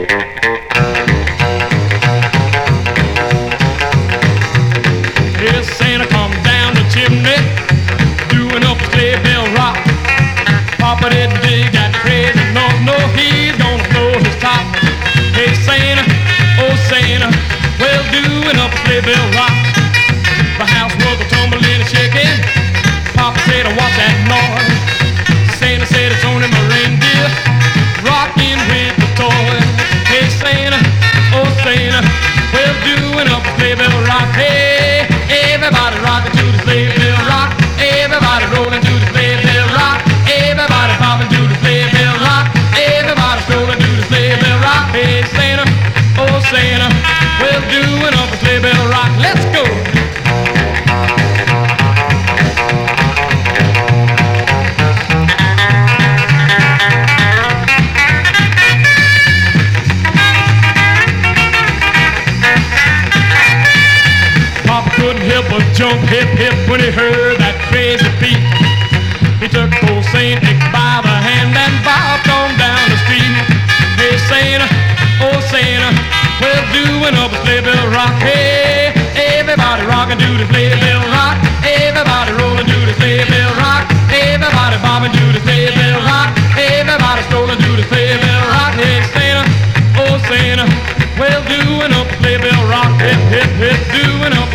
Here's Santa come down the chimney, doing up a sleigh bell rock. Papa didn't dig that crazy, no, he's gonna blow his top. Hey Santa, oh Santa, well doing up a sleigh bell rock. The house was a tumbling and shaking. Papa said, what's that noise? Santa said, it's only my reindeer rocking with the toys. Hey Santa, oh Santa, well doing up a sleigh bell rock. Hey, everybody rocking to the sleigh bell rock. Everybody rolling to the sleigh bell rock. Everybody popping to the sleigh bell rock. Everybody strolling to the sleigh bell rock. Hey Santa, oh Santa, well doing up a sleigh bell rock. Let's go. Couldn't help but jump hip hip when he heard that crazy beat. He took old Saint Nick by the hand and bopped on down the street. Hey Santa, oh Santa, well doing up a sleigh bell rock. Hey, everybody rocking to the sleigh bell rock. Everybody rolling to the sleigh bell rock. Everybody bobbing to the sleigh bell rock. Everybody strolling to the sleigh bell rock. Hey Santa, oh Santa, well doing up a sleigh bell rock. Hip hip hip, doing up